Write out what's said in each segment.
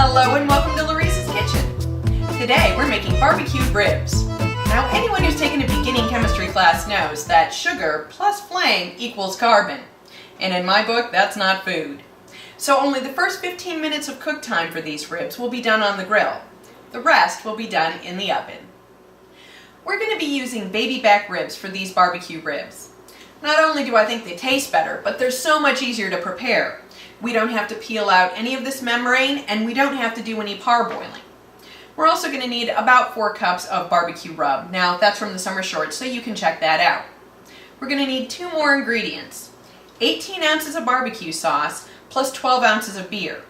Hello and welcome to Larissa's Kitchen. Today we're making barbecued ribs. Now anyone who's taken a beginning chemistry class knows that sugar plus flame equals carbon. And in my book, that's not food. So only the first 15 minutes of cook time for these ribs will be done on the grill. The rest will be done in the oven. We're going to be using baby back ribs for these barbecue ribs. Not only do I think they taste better, but they're so much easier to prepare. We don't have to peel out any of this membrane, and we don't have to do any parboiling. We're also going to need about 4 cups of barbecue rub. Now, that's from the summer shorts, so you can check that out. We're going to need 2 more ingredients. 18 ounces of barbecue sauce plus 12 ounces of beer.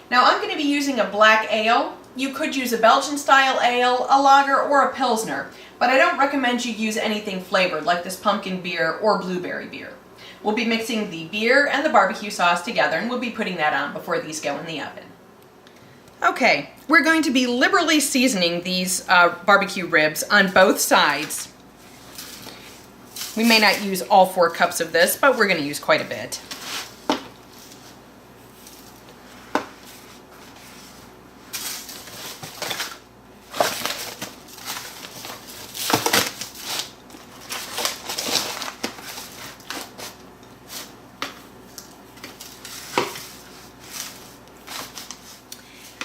Now, I'm going to be using a black ale. You could use a Belgian-style ale, a lager, or a Pilsner, but I don't recommend you use anything flavored like this pumpkin beer or blueberry beer. We'll be mixing the beer and the barbecue sauce together, and we'll be putting that on before these go in the oven. Okay, we're going to be liberally seasoning these barbecue ribs on both sides. We may not use all 4 cups of this, but we're going to use quite a bit.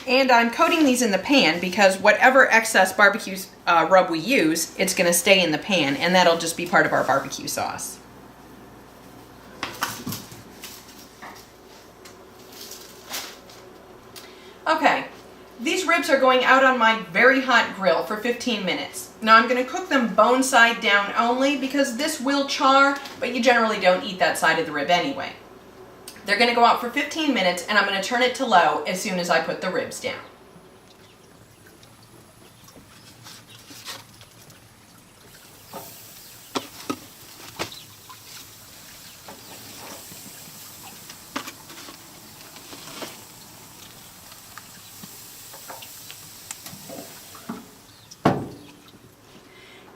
And I'm coating these in the pan because whatever excess barbecue rub we use, it's going to stay in the pan, and that'll just be part of our barbecue sauce. Okay, these ribs are going out on my very hot grill for 15 minutes. Now I'm going to cook them bone side down only because this will char, but you generally don't eat that side of the rib anyway. They're going to go out for 15 minutes, and I'm going to turn it to low as soon as I put the ribs down.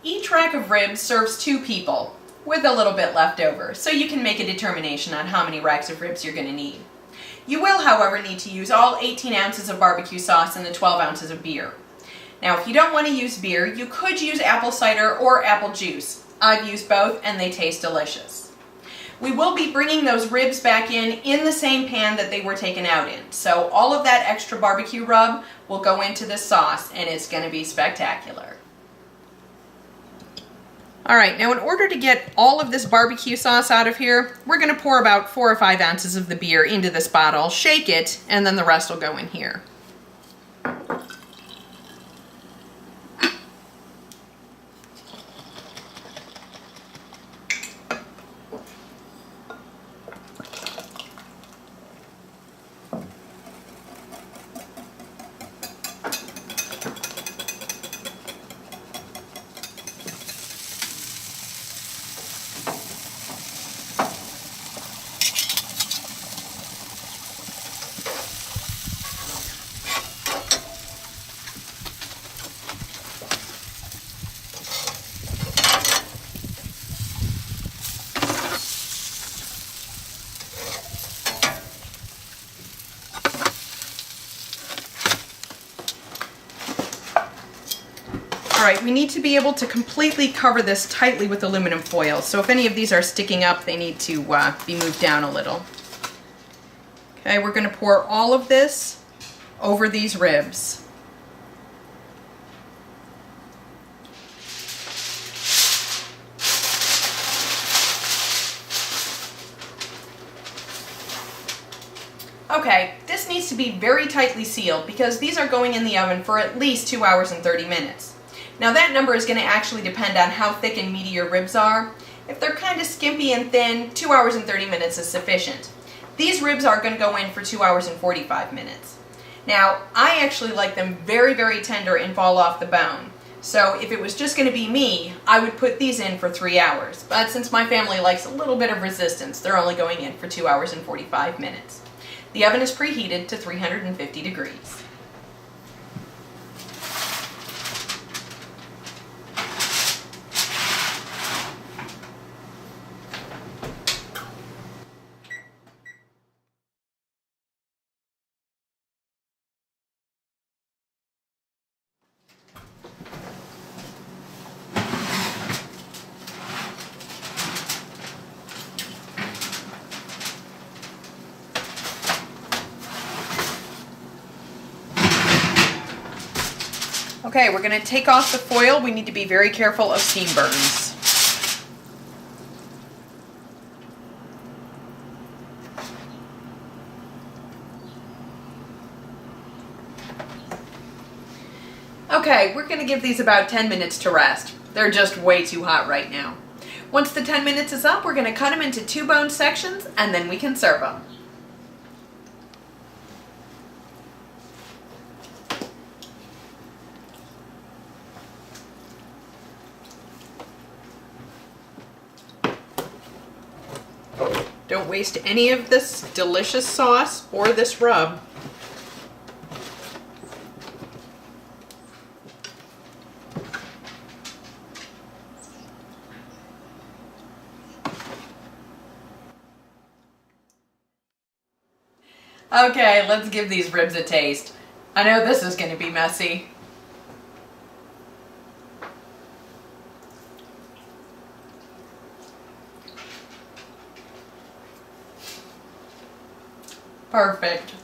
Each rack of ribs serves 2 people, with a little bit left over, so you can make a determination on how many racks of ribs you're going to need. You will, however, need to use all 18 ounces of barbecue sauce and the 12 ounces of beer. Now, if you don't want to use beer, you could use apple cider or apple juice. I've used both, and they taste delicious. We will be bringing those ribs back in the same pan that they were taken out in, so all of that extra barbecue rub will go into the sauce, and it's going to be spectacular. Alright, now in order to get all of this barbecue sauce out of here, we're going to pour about 4 or 5 ounces of the beer into this bottle, shake it, and then the rest will go in here. Alright, we need to be able to completely cover this tightly with aluminum foil, so if any of these are sticking up, they need to be moved down a little. Okay, we're going to pour all of this over these ribs. Okay, this needs to be very tightly sealed because these are going in the oven for at least 2 hours and 30 minutes. Now that number is going to actually depend on how thick and meaty your ribs are. If they're kind of skimpy and thin, 2 hours and 30 minutes is sufficient. These ribs are going to go in for 2 hours and 45 minutes. Now, I actually like them very, very tender and fall off the bone. So if it was just going to be me, I would put these in for 3 hours. But since my family likes a little bit of resistance, they're only going in for 2 hours and 45 minutes. The oven is preheated to 350 degrees. Okay, we're going to take off the foil. We need to be very careful of seam burns. Okay, we're going to give these about 10 minutes to rest. They're just way too hot right now. Once the 10 minutes is up, we're going to cut them into 2-bone sections and then we can serve them. Don't waste any of this delicious sauce or this rub. Okay, let's give these ribs a taste. I know this is going to be messy. Perfect.